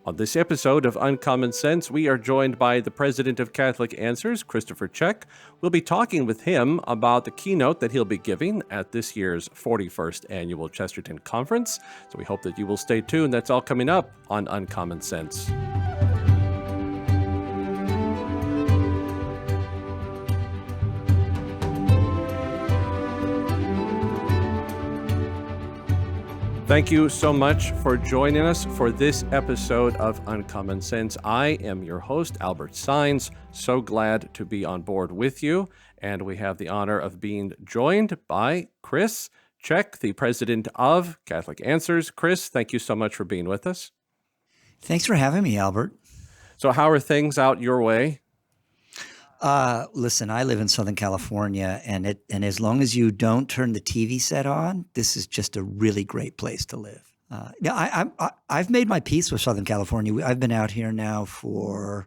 On this episode of Uncommon Sense, we are joined by the president of Catholic Answers, Christopher Check. We'll be talking with him about the keynote that he'll be giving at this year's 41st Annual Chesterton Conference. So we hope that you will stay tuned. That's all coming up on Uncommon Sense. Thank you so much for joining us for this episode of Uncommon Sense. I am your host, Albert Saenz. So glad to be on board with you. And we have the honor of being joined by Chris Check, the president of Catholic Answers. Chris, thank you so much for being with us. Thanks for having me, Albert. So how are things out your way? Listen, I live in Southern California, and as long as you don't turn the TV set on, this is just a really great place to live. I've made my peace with Southern California. I've been out here now for,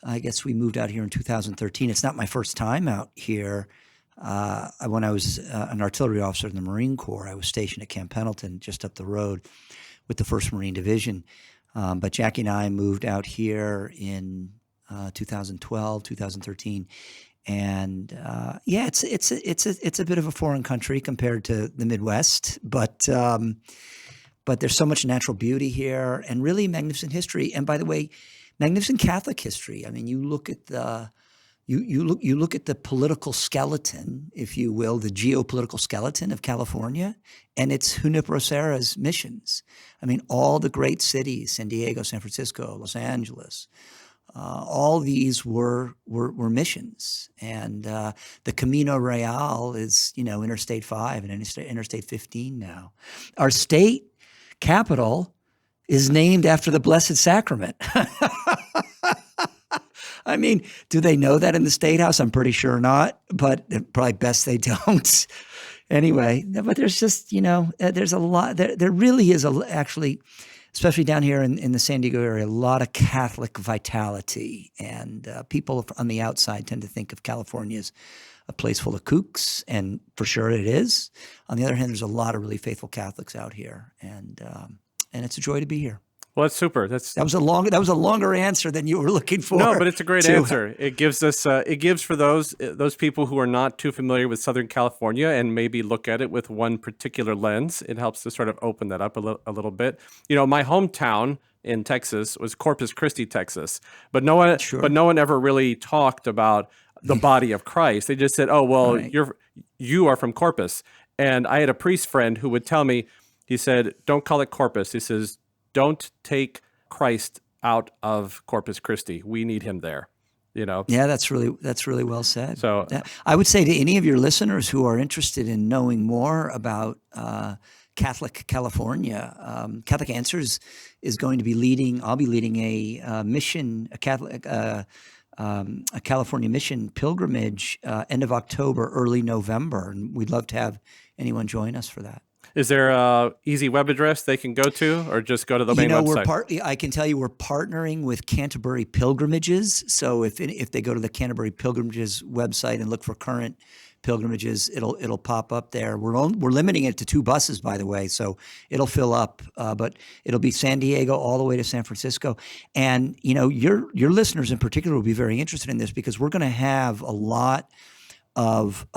I guess we moved out here in 2013. It's not my first time out here. When I was an artillery officer in the Marine Corps, I was stationed at Camp Pendleton, just up the road, with the 1st Marine Division. But Jackie and I moved out here in 2012, 2013, and it's a bit of a foreign country compared to the Midwest, but there's so much natural beauty here and really magnificent history. And by the way, magnificent Catholic history. I mean, you look at the you look at the political skeleton, if you will, the geopolitical skeleton of California, and it's Junipero Serra's missions. I mean, all the great cities, San Diego, San Francisco, Los Angeles. All these were missions, and the Camino Real is, Interstate 5 and Interstate 15 now. Our state capital is named after the Blessed Sacrament. I mean, do they know that in the State House? I'm pretty sure not, but probably best they don't. Anyway, but there's just, there's a lot. There really is actually, especially down here in the San Diego area, a lot of Catholic vitality. And people on the outside tend to think of California as a place full of kooks, and for sure it is. On the other hand, there's a lot of really faithful Catholics out here, and it's a joy to be here. Well, that's super. That was a longer answer than you were looking for. No, but it's a great answer. It gives us for those people who are not too familiar with Southern California and maybe look at it with one particular lens. It helps to sort of open that up a little bit. My hometown in Texas was Corpus Christi, Texas, but no one ever really talked about the body of Christ. They just said, "Oh, well, right. You are from Corpus." And I had a priest friend who would tell me, he said, "Don't call it Corpus." He says, "Don't take Christ out of Corpus Christi. We need him there." Yeah, that's really well said. So I would say to any of your listeners who are interested in knowing more about Catholic California, Catholic Answers is going to be leading. I'll be leading a mission, a California mission pilgrimage end of October, early November, and we'd love to have anyone join us for that. Is there a easy web address they can go to, or just go to the main website? I can tell you we're partnering with Canterbury Pilgrimages. So if they go to the Canterbury Pilgrimages website and look for current pilgrimages, it'll pop up there. We're limiting it to 2 buses, by the way, so it'll fill up. But it'll be San Diego all the way to San Francisco, and your listeners in particular will be very interested in this because we're going to have a lot of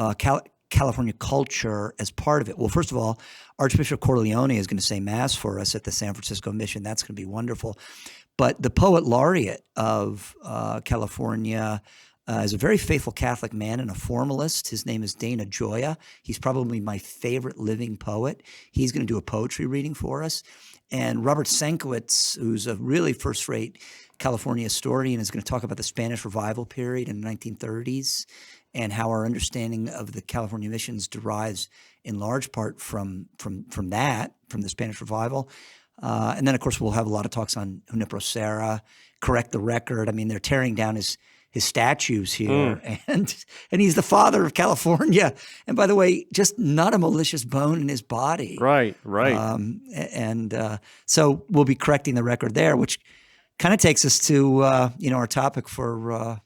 California culture as part of it. Well, first of all, Archbishop Corleone is going to say Mass for us at the San Francisco Mission. That's going to be wonderful. But the poet laureate of California is a very faithful Catholic man and a formalist. His name is Dana Gioia. He's probably my favorite living poet. He's going to do a poetry reading for us. And Robert Sankiewicz, who's a really first-rate California historian, is going to talk about the Spanish Revival period in the 1930s and how our understanding of the California missions derives in large part from the Spanish Revival. And then, of course, we'll have a lot of talks on Junipero Serra, correct the record. I mean, they're tearing down his statues here, and he's the father of California. And by the way, just not a malicious bone in his body. Right. So we'll be correcting the record there, which kind of takes us to our topic for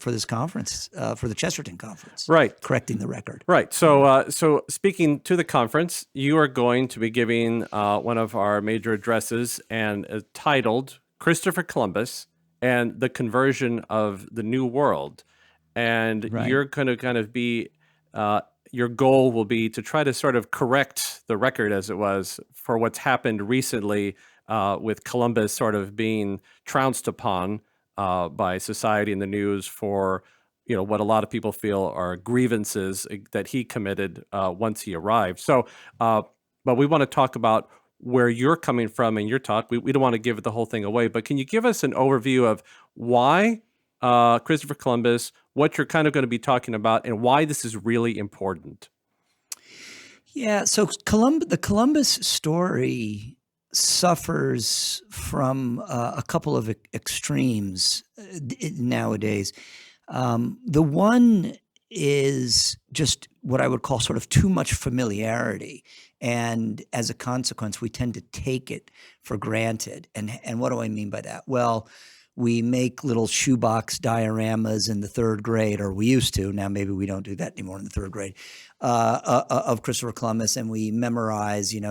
this conference, for the Chesterton Conference. Right. Correcting the record. Right. So speaking to the conference, you are going to be giving one of our major addresses and titled Christopher Columbus and the conversion of the New World. And Right. you're going to kind of be, your goal will be to try to sort of correct the record as it was for what's happened recently with Columbus sort of being trounced upon by society and the news for, what a lot of people feel are grievances that he committed once he arrived. So, but we want to talk about where you're coming from in your talk. We don't want to give the whole thing away, but can you give us an overview of why Christopher Columbus, what you're kind of going to be talking about, and why this is really important? Yeah. So the Columbus story suffers from a couple of extremes nowadays. The one is just what I would call sort of too much familiarity. And as a consequence, we tend to take it for granted. And what do I mean by that? Well, we make little shoebox dioramas in the third grade, or we used to. Now maybe we don't do that anymore in the third grade, of Christopher Columbus, and we memorize, a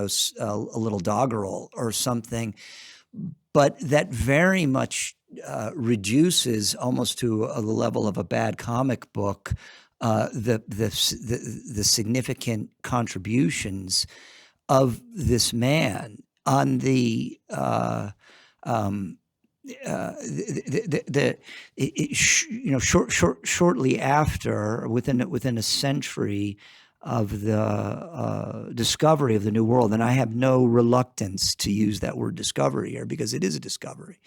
little doggerel or something. But that very much reduces almost to the level of a bad comic book the significant contributions of this man on the shortly after, within a century of the discovery of the New World, and I have no reluctance to use that word discovery here because it is a discovery.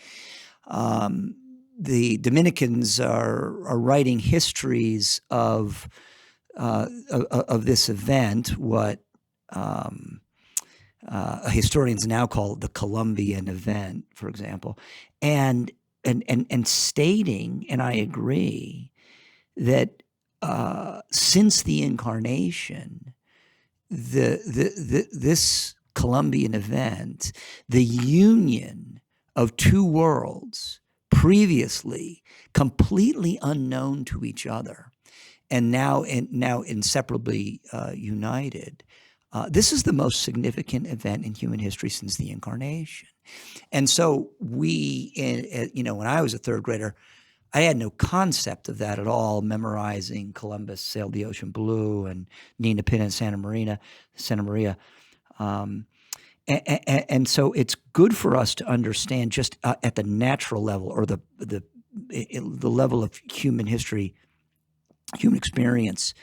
The Dominicans are writing histories of this event, what historians now call the Columbian event, for example, and stating, and I agree, that since the incarnation, this Columbian event, the union of two worlds previously completely unknown to each other, and now inseparably united. This is the most significant event in human history since the incarnation. And so when I was a third grader, I had no concept of that at all, memorizing Columbus sailed the ocean blue and Nina Pinta Santa Maria. And so it's good for us to understand just at the natural level, or the level of human history, human experience,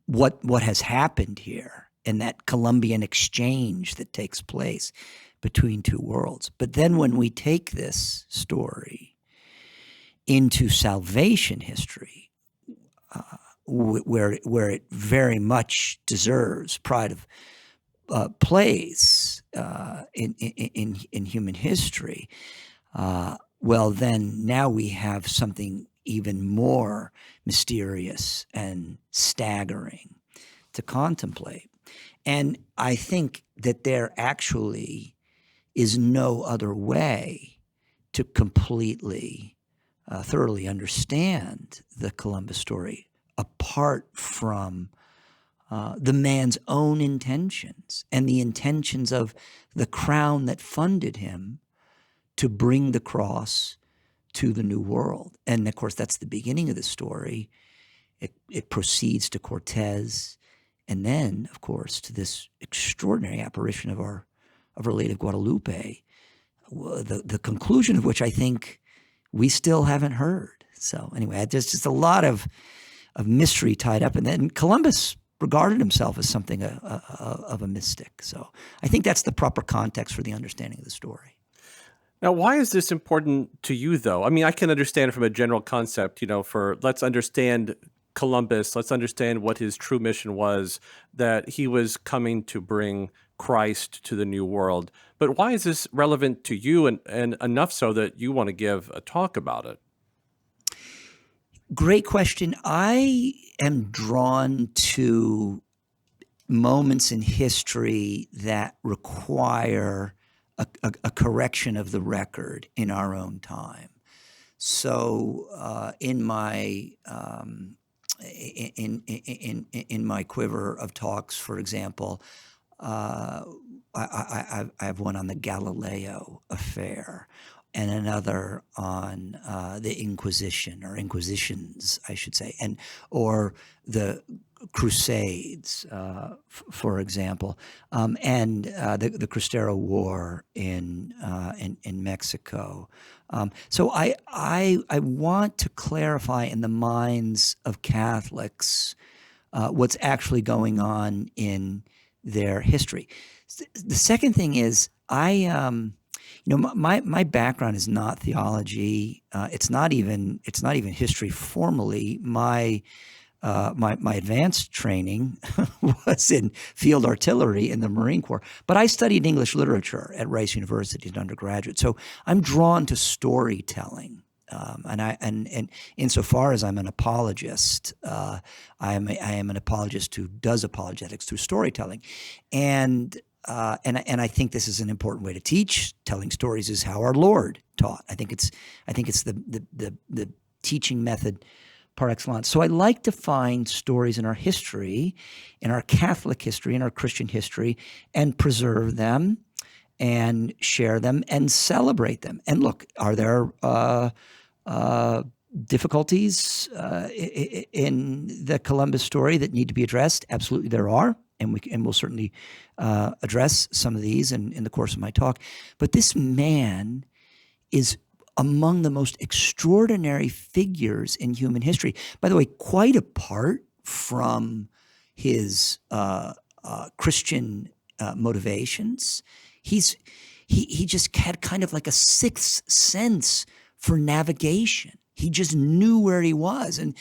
what has happened here in that Columbian exchange that takes place between two worlds. But then when we take this story into salvation history, where it very much deserves pride of place in human history, well, then now we have something even more mysterious and staggering to contemplate. And I think that there actually is no other way to completely, thoroughly understand the Columbus story apart from the man's own intentions and the intentions of the crown that funded him to bring the cross to the New World. And of course, that's the beginning of the story. It proceeds to Cortez, and then, of course, to this extraordinary apparition of Our Lady of Guadalupe, the conclusion of which I think we still haven't heard. So anyway, there's just a lot of mystery tied up in that. And Columbus regarded himself as something of a mystic. So I think that's the proper context for the understanding of the story. Now, why is this important to you, though? I mean, I can understand from a general concept, for let's understand Columbus, let's understand what his true mission was, that he was coming to bring Christ to the New World. But why is this relevant to you, and enough so that you want to give a talk about it? Great question. I am drawn to moments in history that require a correction of the record in our own time. So in my in my quiver of talks, for example, I have one on the Galileo affair, and another on the Inquisition, or Inquisitions, I should say, or the Crusades, for example, and the Cristero War in Mexico. So I want to clarify in the minds of Catholics what's actually going on in their history. The second thing is my background is not theology. It's not even history formally. My advanced training was in field artillery in the Marine Corps, but I studied English literature at Rice University as an undergraduate. So I'm drawn to storytelling. And insofar as I'm an apologist, I am an apologist who does apologetics through storytelling, and I think this is an important way to teach. Telling stories is how our Lord taught. I think it's the teaching method par excellence. So I like to find stories in our history, in our Catholic history, in our Christian history, and preserve them, and share them, and celebrate them. And look, are there difficulties in the Columbus story that need to be addressed? Absolutely, there are, and we'll certainly address some of these in the course of my talk. But this man is among the most extraordinary figures in human history. By the way, quite apart from his Christian motivations, he just had kind of like a sixth sense for navigation. He just knew where he was, and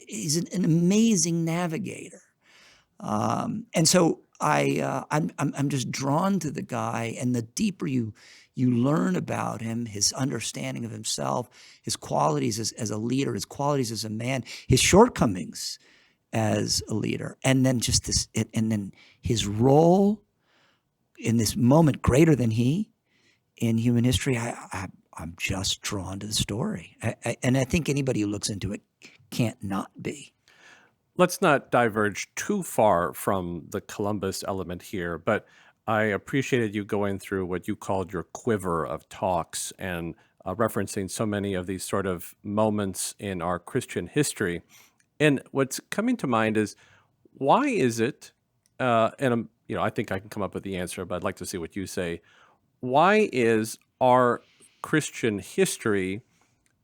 he's an amazing navigator. And so I'm just drawn to the guy, and the deeper you learn about him, his understanding of himself, his qualities as a leader, his qualities as a man, his shortcomings as a leader, and then just this, and then his role in this moment greater than he in human history. I'm just drawn to the story, and I think anybody who looks into it can't not be. Let's not diverge too far from the Columbus element here, but I appreciated you going through what you called your quiver of talks and referencing so many of these sort of moments in our Christian history. And what's coming to mind is, why is it, I think I can come up with the answer, but I'd like to see what you say. Why is our Christian history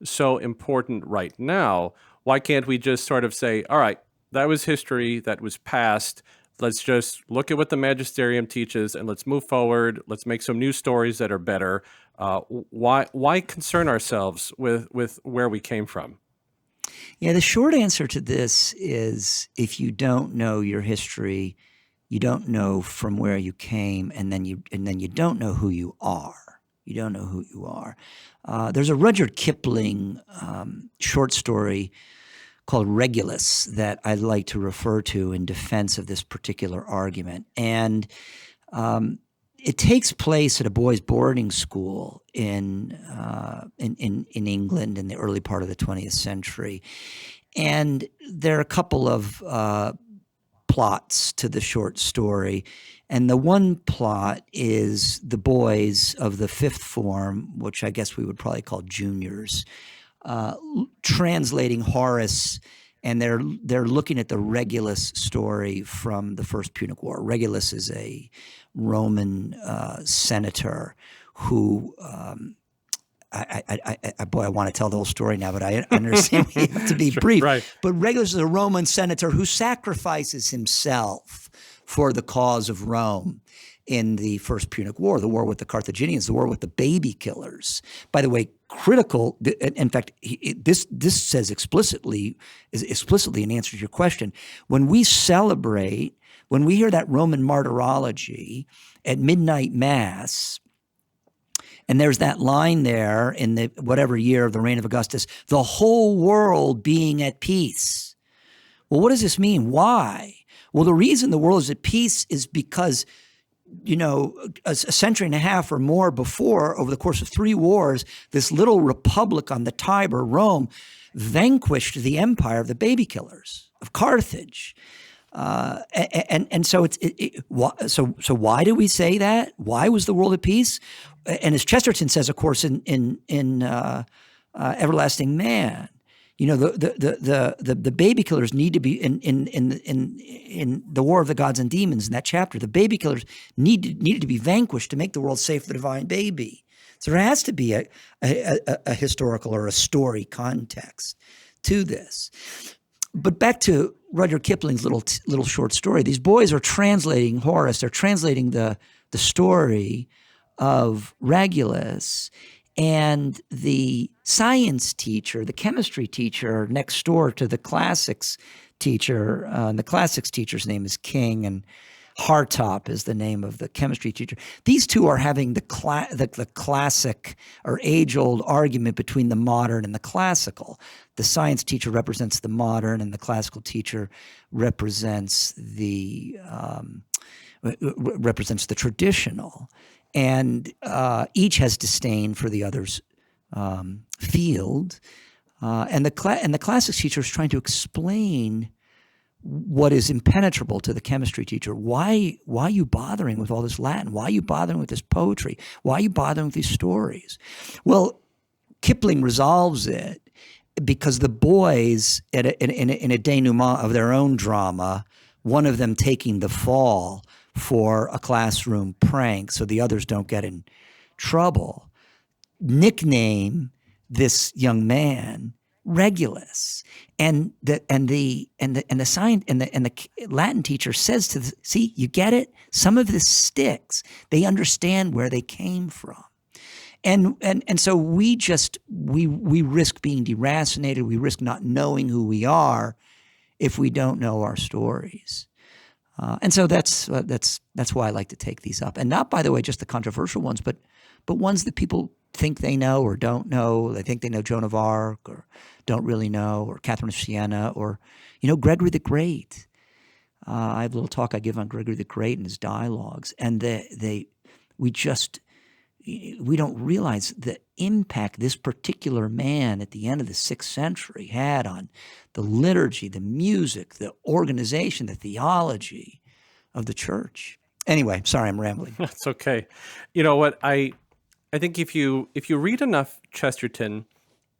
so important right now? Why can't we just sort of say, all right, that was history, that was past. Let's just look at what the magisterium teaches and let's move forward. Let's make some new stories that are better. Why concern ourselves with where we came from? Yeah, the short answer to this is, if you don't know your history, you don't know from where you came, and then you don't know who you are. You don't know who you are. There's a Rudyard Kipling short story called Regulus that I'd like to refer to in defense of this particular argument. And it takes place at a boys' boarding school in England in the early part of the 20th century. And there are a couple of plots to the short story. And the one plot is the boys of the fifth form, which I guess we would probably call juniors, translating Horace, and they're looking at the Regulus story from the First Punic War. Regulus is a Roman senator who I want to tell the whole story now, but I understand we have to be brief. Right. But Regulus is a Roman senator who sacrifices himself for the cause of Rome in the First Punic War, the war with the Carthaginians, the war with the baby killers. By the way, critical. In fact, this says explicitly in answer to your question. When we hear that Roman martyrology at midnight mass, and there's that line there in the whatever year of the reign of Augustus, the whole world being at peace. Well, what does this mean? Why? Well, the reason the world is at peace is because, a century and a half or more before, over the course of 3 wars, this little republic on the Tiber, Rome, vanquished the empire of the baby killers of Carthage. And so so why do we say that? Why was the world at peace? And as Chesterton says, of course, in Everlasting Man, you know, the baby killers need to be in the War of the Gods and Demons, in that chapter. The baby killers needed to be vanquished to make the world safe for the divine baby. So there has to be a historical or a story context to this. But back to Rudyard Kipling's little short story. These boys are translating Horace. They're translating the story of Regulus, and the science teacher, the chemistry teacher next door to the classics teacher, and the classics teacher's name is King, and Hartop is the name of the chemistry teacher. These two are having the classic or age-old argument between the modern and the classical. The science teacher represents the modern, and the classical teacher represents the traditional. And each has disdain for the other's field. And the classics teacher is trying to explain what is impenetrable to the chemistry teacher. Why are you bothering with all this Latin? Why are you bothering with this poetry? Why are you bothering with these stories? Well, Kipling resolves it because the boys, in a denouement of their own drama, one of them taking the fall for a classroom prank so the others don't get in trouble, nickname this young man Regulus, and the Latin teacher says to see, you get it? Some of this sticks. They understand where they came from. And so we risk being deracinated. We risk not knowing who we are if we don't know our stories. And so that's why I like to take these up, and not, by the way, just the controversial ones, but ones that people think they know or don't know. They think they know Joan of Arc, or don't really know, or Catherine of Siena, or Gregory the Great. I have a little talk I give on Gregory the Great and his dialogues, and we don't realize the impact this particular man at the end of the 6th century had on the liturgy, the music, the organization, the theology of the church. Anyway, sorry, I'm rambling. That's okay. You know what? I think if you read enough Chesterton,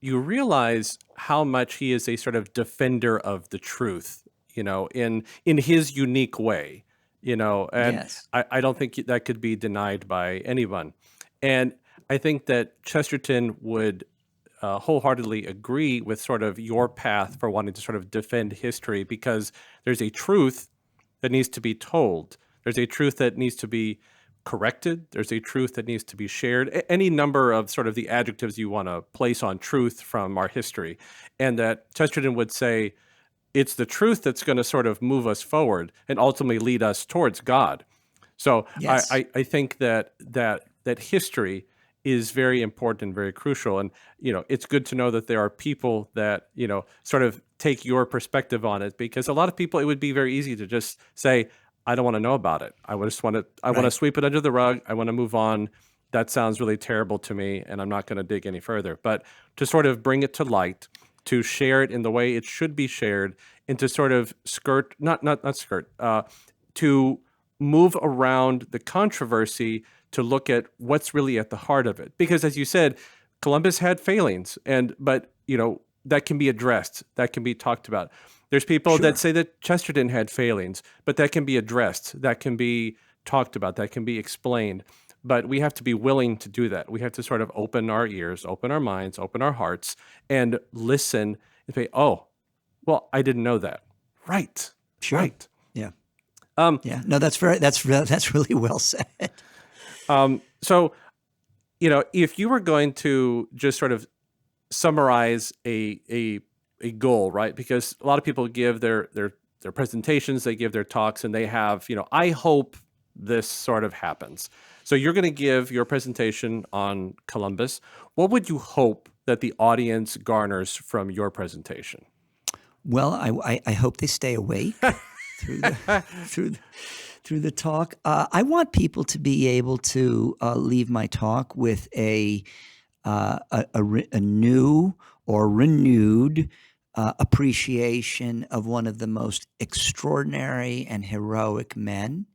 you realize how much he is a sort of defender of the truth, in his unique way, and Yes. I don't think that could be denied by anyone. And I think that Chesterton would wholeheartedly agree with sort of your path for wanting to sort of defend history, because there's a truth that needs to be told. There's a truth that needs to be corrected. There's a truth that needs to be shared. Any number of sort of the adjectives you want to place on truth from our history. And that Chesterton would say, it's the truth that's going to sort of move us forward and ultimately lead us towards God. So Yes. I think that history is very important and very crucial. And, it's good to know that there are people that, sort of take your perspective on it, because a lot of people, it would be very easy to just say, I don't want to know about it. I want to sweep it under the rug. I want to move on. That sounds really terrible to me, and I'm not going to dig any further. But to sort of bring it to light, to share it in the way it should be shared, and to sort of to move around the controversy, to look at what's really at the heart of it. Because as you said, Columbus had failings, but that can be addressed, that can be talked about. There's people Sure. that say that Chesterton had failings, but that can be addressed, that can be talked about, that can be explained. But we have to be willing to do that. We have to sort of open our ears, open our minds, open our hearts, and listen and say, oh, well, I didn't know that. Right. Sure. Right. Yeah. Um, Yeah. No, that's really well said. So, if you were going to just sort of summarize a goal, right? Because a lot of people give their presentations, they give their talks, and they have, I hope this sort of happens. So you're going to give your presentation on Columbus. What would you hope that the audience garners from your presentation? Well, I hope they stay awake through the talk. I want people to be able to leave my talk with a new or renewed appreciation of one of the most extraordinary and heroic men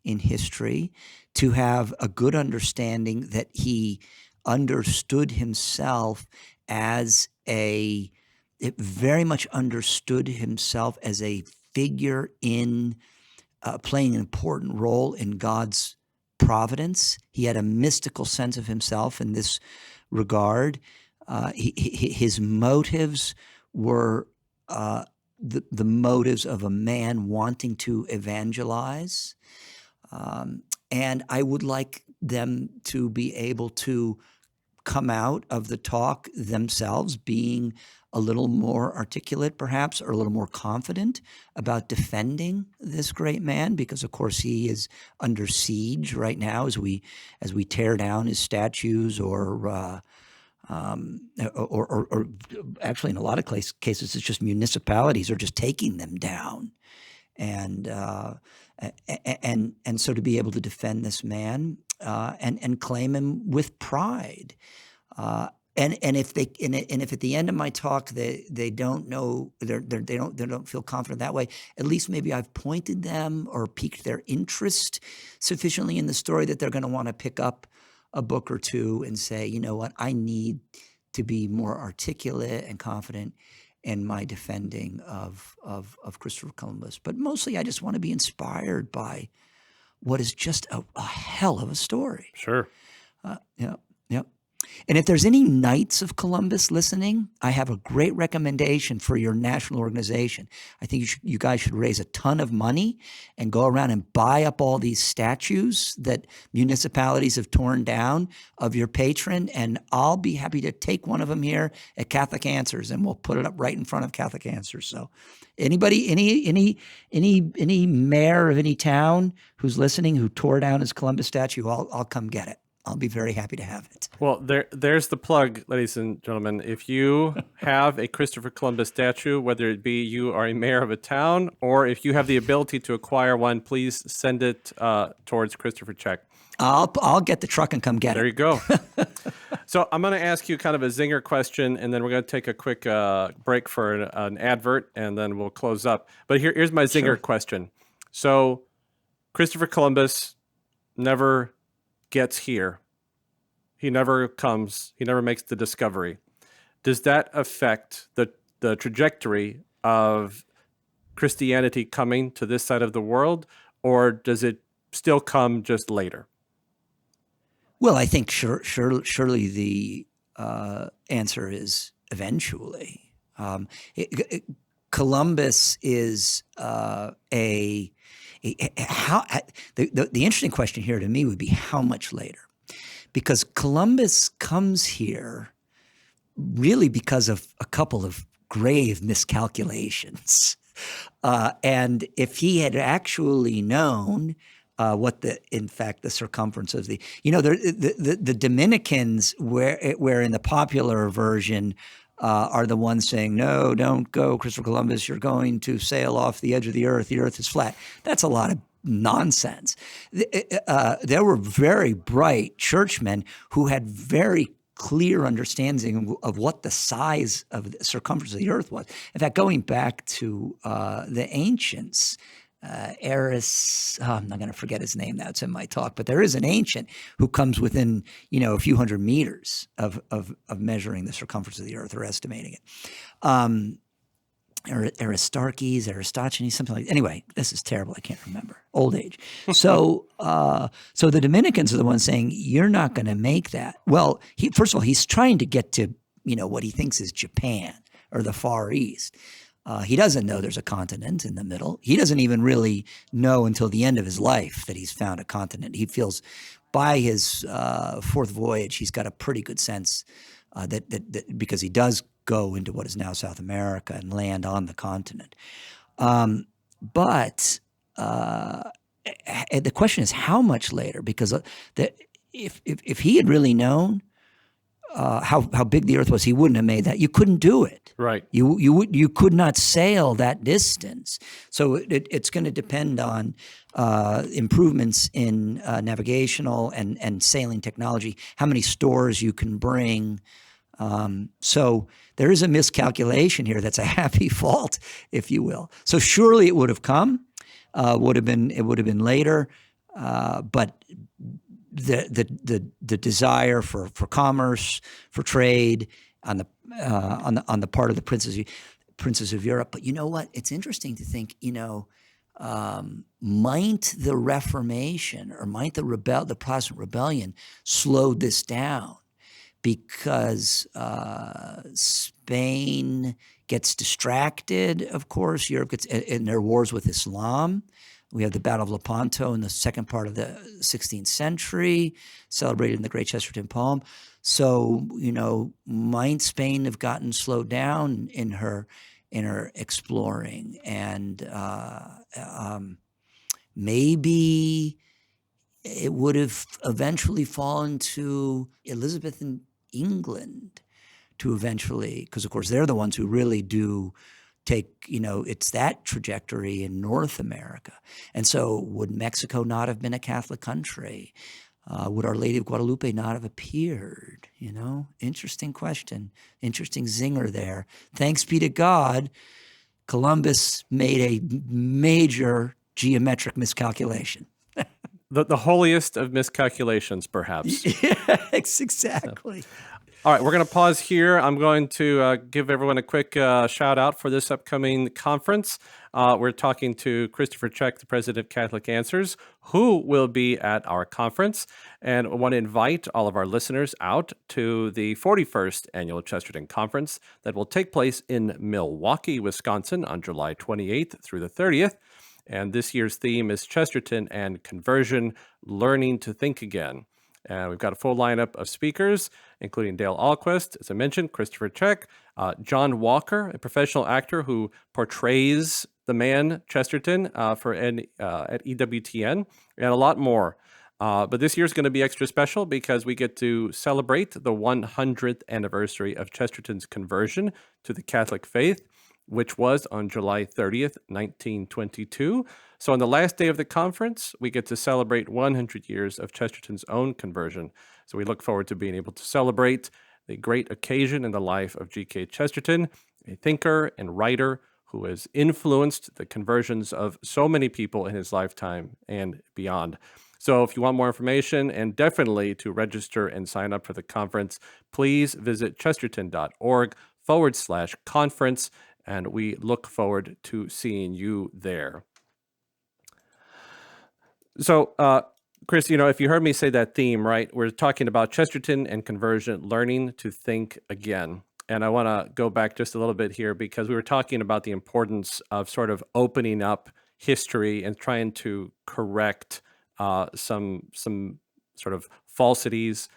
in history, to have a good understanding that he understood himself as it very much understood himself as a figure in playing an important role in God's providence. He had a mystical sense of himself in this regard. His motives were the motives of a man wanting to evangelize. And I would like them to be able to come out of the talk themselves being a little more articulate, perhaps, or a little more confident about defending this great man, because, of course, he is under siege right now as we tear down his statues, or actually, in a lot of cases, it's just municipalities are just taking them down. And so to be able to defend this man and claim him with pride, and if at the end of my talk they don't know, they don't feel confident that way, at least maybe I've pointed them or piqued their interest sufficiently in the story that they're going to want to pick up a book or two and say, you know what, I need to be more articulate and confident in my defending of Christopher Columbus. But mostly I just want to be inspired by what is just a hell of a story. Sure. Yeah. And if there's any Knights of Columbus listening, I have a great recommendation for your national organization. I think you guys should raise a ton of money and go around and buy up all these statues that municipalities have torn down of your patron, and I'll be happy to take one of them here at Catholic Answers, and we'll put it up right in front of Catholic Answers. So anybody, any mayor of any town who's listening who tore down his Columbus statue, I'll come get it. I'll be very happy to have it. Well, there's the plug, ladies and gentlemen. If you have a Christopher Columbus statue, whether it be you are a mayor of a town, or if you have the ability to acquire one, please send it towards Christopher Check. I'll get the truck and come get it. There you go. So I'm going to ask you kind of a zinger question, and then we're going to take a quick break for an advert, and then we'll close up. But here's my zinger question. So Christopher Columbus never gets here. He never comes. He never makes the discovery. Does that affect the trajectory of Christianity coming to this side of the world, or does it still come just later? Well, I think surely the answer is eventually. Columbus is the interesting question here to me would be how much later, because Columbus comes here really because of a couple of grave miscalculations, and if he had actually known what the circumference of the Dominicans, where in the popular version are the ones saying, no, don't go, Christopher Columbus, you're going to sail off the edge of the earth is flat. That's a lot of nonsense. There were very bright churchmen who had very clear understanding of what the size of the circumference of the earth was. In fact, going back to the ancients, I'm not going to forget his name now, it's in my talk, but there is an ancient who comes within, a few hundred meters of measuring the circumference of the earth or estimating it. Aristogenes, something like that. Anyway, this is terrible. I can't remember. Old age. So the Dominicans are the ones saying, you're not going to make that. Well, first of all, he's trying to get to, what he thinks is Japan or the Far East. He doesn't know there's a continent in the middle. He doesn't even really know until the end of his life that he's found a continent. He feels by his fourth voyage, he's got a pretty good sense that because he does go into what is now South America and land on the continent. But the question is how much later, because if he had really known how big the earth was, he wouldn't have made that. You couldn't do it. Right. You could not sail that distance. So it's going to depend on improvements in navigational and sailing technology, how many stores you can bring, So there is a miscalculation here that's a happy fault, if you will. So surely it would have come, it would have been later, but the desire for commerce, for trade on the part of the princes of Europe. But you know what? It's interesting to think, might the Reformation or might the Protestant rebellion slowed this down because Spain gets distracted, of course. Europe gets in their wars with Islam. We have the Battle of Lepanto in the second part of the 16th century, celebrated in the Great Chesterton poem. So, might Spain have gotten slowed down in her exploring, and maybe it would have eventually fallen to Elizabethan England to eventually, because of course they're the ones who really do take, it's that trajectory in North America. And so would Mexico not have been a Catholic country? Would Our Lady of Guadalupe not have appeared? Interesting question. Interesting zinger there. Thanks be to God, Columbus made a major geometric miscalculation. The holiest of miscalculations, perhaps. Yes, exactly. All right, we're going to pause here. I'm going to give everyone a quick shout out for this upcoming conference. We're talking to Christopher Check, the president of Catholic Answers, who will be at our conference. And I want to invite all of our listeners out to the 41st Annual Chesterton Conference that will take place in Milwaukee, Wisconsin on July 28th through the 30th. And this year's theme is Chesterton and Conversion, Learning to Think Again. We've got a full lineup of speakers, including Dale Ahlquist, as I mentioned, Christopher Check, John Walker, a professional actor who portrays the man Chesterton at EWTN, and a lot more. But this year's going to be extra special because we get to celebrate the 100th anniversary of Chesterton's conversion to the Catholic faith, which was on July 30th, 1922. So on the last day of the conference, we get to celebrate 100 years of Chesterton's own conversion. So we look forward to being able to celebrate the great occasion in the life of G.K. Chesterton, a thinker and writer who has influenced the conversions of so many people in his lifetime and beyond. So if you want more information and definitely to register and sign up for the conference, please visit chesterton.org/conference. And we look forward to seeing you there. So, Chris, if you heard me say that theme, right, we're talking about Chesterton and conversion, learning to think again. And I want to go back just a little bit here because we were talking about the importance of sort of opening up history and trying to correct some sort of falsities,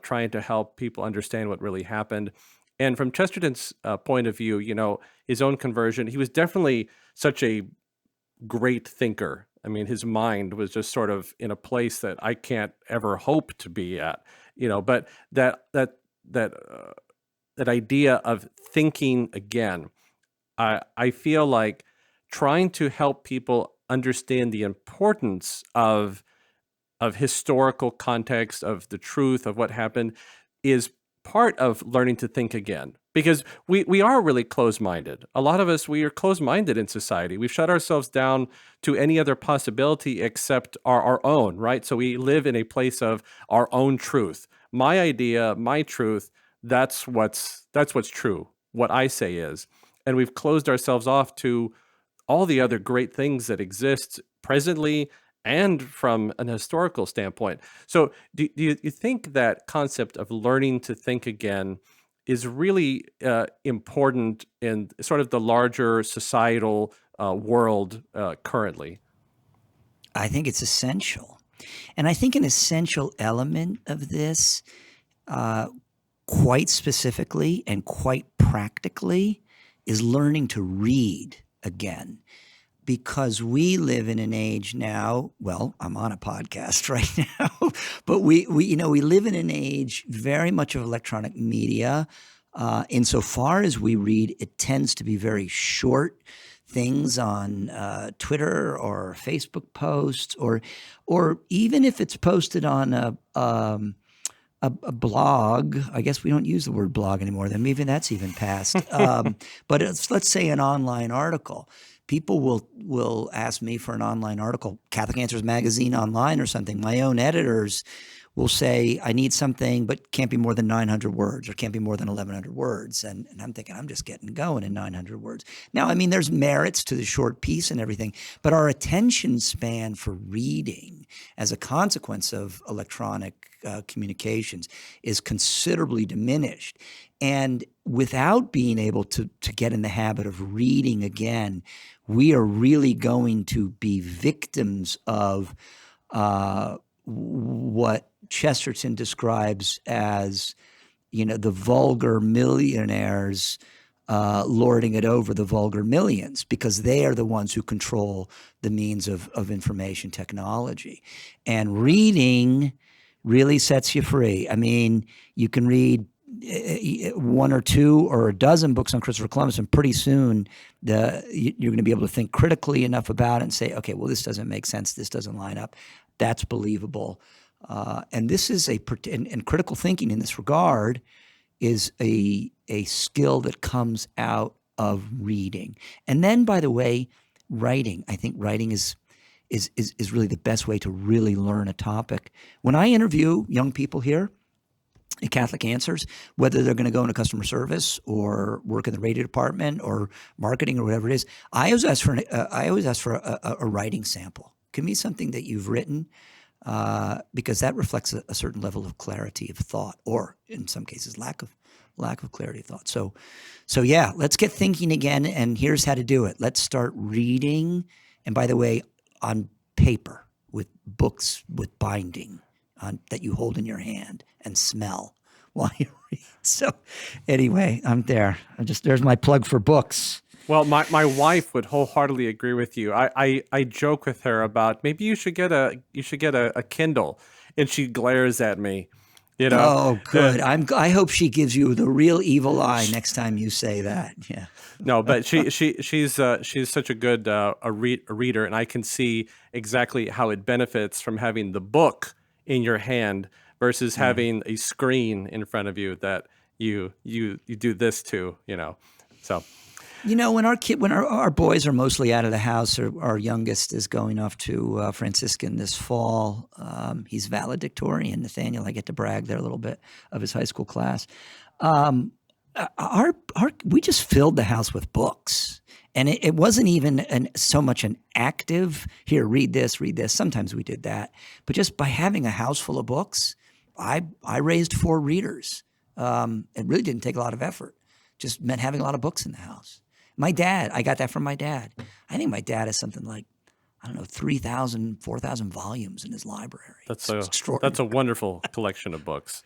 trying to help people understand what really happened. And from Chesterton's point of view, his own conversion, he was definitely such a great thinker. I mean, his mind was just sort of in a place that I can't ever hope to be at, but that idea of thinking again, I feel like trying to help people understand the importance of historical context, of the truth of what happened is part of learning to think again, because we are really closed-minded. A lot of us, we are closed-minded in society. We've shut ourselves down to any other possibility except our own, right? So we live in a place of our own truth. My idea, my truth, that's what's true. What I say is. And we've closed ourselves off to all the other great things that exist presently and from an historical standpoint. So do you think that concept of learning to think again is really important in sort of the larger societal world currently? I think it's essential. And I think an essential element of this, quite specifically and quite practically, is learning to read again. Because we live in an age now, well, I'm on a podcast right now, but we live in an age very much of electronic media. Insofar as we read, it tends to be very short things on Twitter or Facebook posts, or even if it's posted on a blog. I guess we don't use the word blog anymore. Then maybe that's even past. But let's say an online article. People will ask me for an online article, Catholic Answers Magazine online or something. My own editors will say, I need something, but can't be more than 900 words or can't be more than 1,100 words. And I'm thinking, I'm just getting going in 900 words. Now, I mean, there's merits to the short piece and everything, but our attention span for reading as a consequence of electronic communications is considerably diminished. And without being able to get in the habit of reading again, we are really going to be victims of what Chesterton describes as, the vulgar millionaires lording it over the vulgar millions, because they are the ones who control the means of information technology. And reading really sets you free. I mean, you can read one or two or a dozen books on Christopher Columbus, and pretty soon you're going to be able to think critically enough about it and say, okay, well, this doesn't make sense. This doesn't line up. That's believable. And this is and critical thinking in this regard is a skill that comes out of reading. And then, by the way, writing. I think writing is really the best way to really learn a topic. When I interview young people here at Catholic Answers, whether they're going to go into customer service or work in the radio department or marketing or whatever it is, I always ask for a writing sample. Give me something that you've written, because that reflects a certain level of clarity of thought, or in some cases, lack of clarity of thought. So yeah, let's get thinking again. And here's how to do it. Let's start reading. And by the way, on paper, with books with binding that you hold in your hand and smell while you read. So anyway, I'm there. There's my plug for books. Well, my wife would wholeheartedly agree with you. I joke with her about maybe you should get a Kindle, and she glares at me. Oh, good. I hope she gives you the real evil eye next time you say that. Yeah. No, but she's such a good reader, and I can see exactly how it benefits from having the book in your hand versus having a screen in front of you that you do this to. So. When our boys are mostly out of the house, our youngest is going off to Franciscan this fall. He's valedictorian, Nathaniel. I get to brag there a little bit of his high school class. We just filled the house with books, and it wasn't even so much an active, here, read this. Sometimes we did that, but just by having a house full of books, I raised 4 readers. It really didn't take a lot of effort. Just meant having a lot of books in the house. My dad, I got that from my dad. I think my dad has something like, 3,000, 4,000 volumes in his library. That's a wonderful collection of books.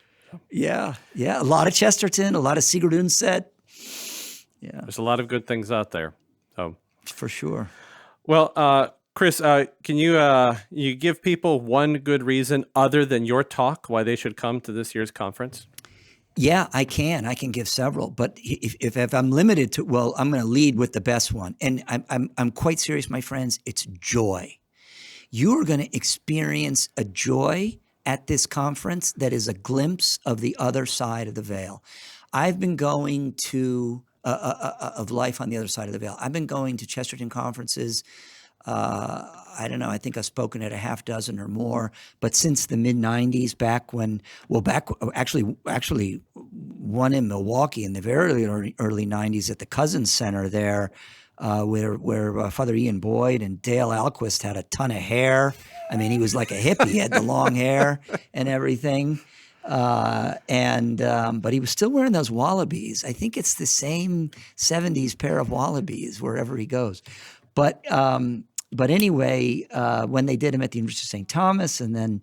Yeah. A lot of Chesterton, a lot of Sigurd Undset. Yeah. There's a lot of good things out there. So for sure. Well, Chris, can you give people one good reason other than your talk why they should come to this year's conference? Yeah, I can. I can give several, but if I'm limited to, well, I'm going to lead with the best one, and I'm quite serious, my friends. It's joy. You are going to experience a joy at this conference that is a glimpse of the other side of the veil. I've been going to of life on the other side of the veil. I've been going to Chesterton conferences. I don't know. I think I've spoken at a half dozen or more. But since the mid '90s, actually one in Milwaukee in the very early '90s at the Cousins Center there, where Father Ian Boyd and Dale Alquist had a ton of hair. I mean, he was like a hippie. He had the long hair and everything. But he was still wearing those wallabies. I think it's the same '70s pair of wallabies wherever he goes. But anyway, when they did him at the University of St. Thomas, and then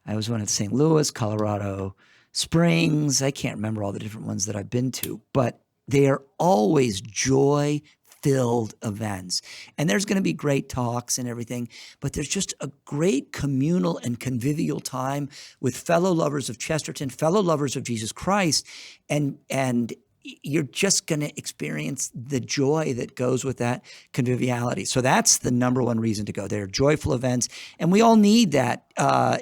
I was one at St. Louis, Colorado Springs. I can't remember all the different ones that I've been to, but they are always joy-filled events. And there's going to be great talks and everything, but there's just a great communal and convivial time with fellow lovers of Chesterton, fellow lovers of Jesus Christ, and you're just going to experience the joy that goes with that conviviality. So that's the number one reason to go. They're joyful events, and we all need that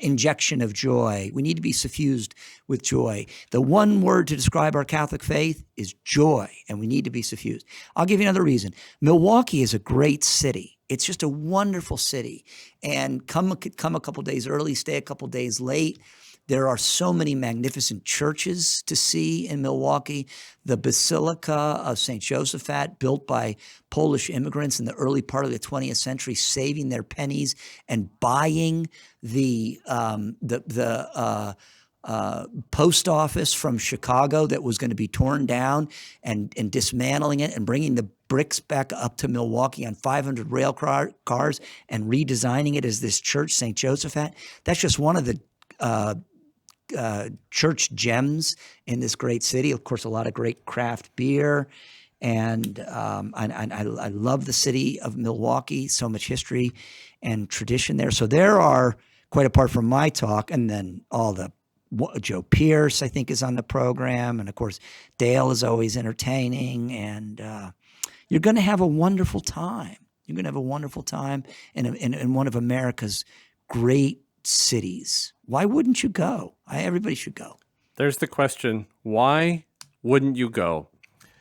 injection of joy. We need to be suffused with joy. The one word to describe our Catholic faith is joy, and we need to be suffused. I'll give you another reason. Milwaukee is a great city. It's just a wonderful city. And come a couple days early, stay a couple days late. There are so many magnificent churches to see in Milwaukee. The Basilica of St. Josaphat, built by Polish immigrants in the early part of the 20th century, saving their pennies and buying the post office from Chicago that was going to be torn down and dismantling it and bringing the bricks back up to Milwaukee on 500 rail cars and redesigning it as this church, St. Josaphat. That's just one of the church gems in this great city. Of course, a lot of great craft beer. And I love the city of Milwaukee, so much history and tradition there. So there are, quite apart from my talk, and then all the Joe Pierce, I think, is on the program. And of course, Dale is always entertaining. And you're going to have a wonderful time. You're going to have a wonderful time in one of America's great cities. Why wouldn't you go? Everybody should go. There's the question. Why wouldn't you go?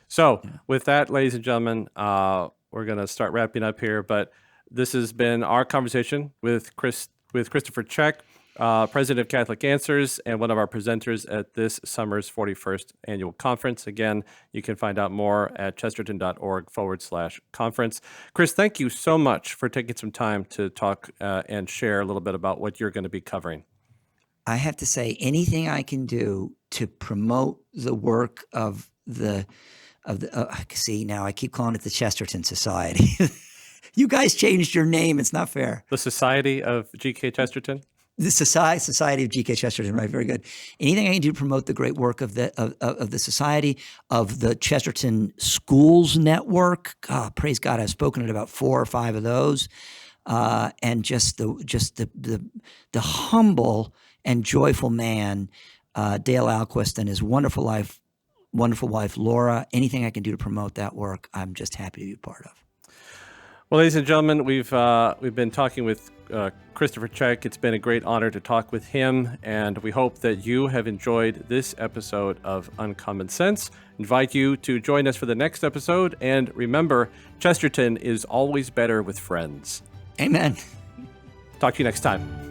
So with that, ladies and gentlemen, we're going to start wrapping up here. But this has been our conversation with Christopher Check, President of Catholic Answers and one of our presenters at this summer's 41st Annual Conference. Again, you can find out more at chesterton.org/conference. Chris, thank you so much for taking some time to talk and share a little bit about what you're going to be covering. I have to say, anything I can do to promote the work of see, now I keep calling it the Chesterton Society. You guys changed your name. It's not fair. The Society of G.K. Chesterton? The Society of G.K. Chesterton, right? Very good. Anything I can do to promote the great work of the Society, of the Chesterton Schools Network. Praise God, I've spoken at about 4 or 5 of those, and just the humble and joyful man, Dale Alquist, and his wonderful wife Laura. Anything I can do to promote that work, I'm just happy to be a part of. Well, ladies and gentlemen, we've been talking with Christopher Check. It's been a great honor to talk with him, and we hope that you have enjoyed this episode of Uncommon Sense. Invite you to join us for the next episode, and remember, Chesterton is always better with friends. Amen. Talk to you next time.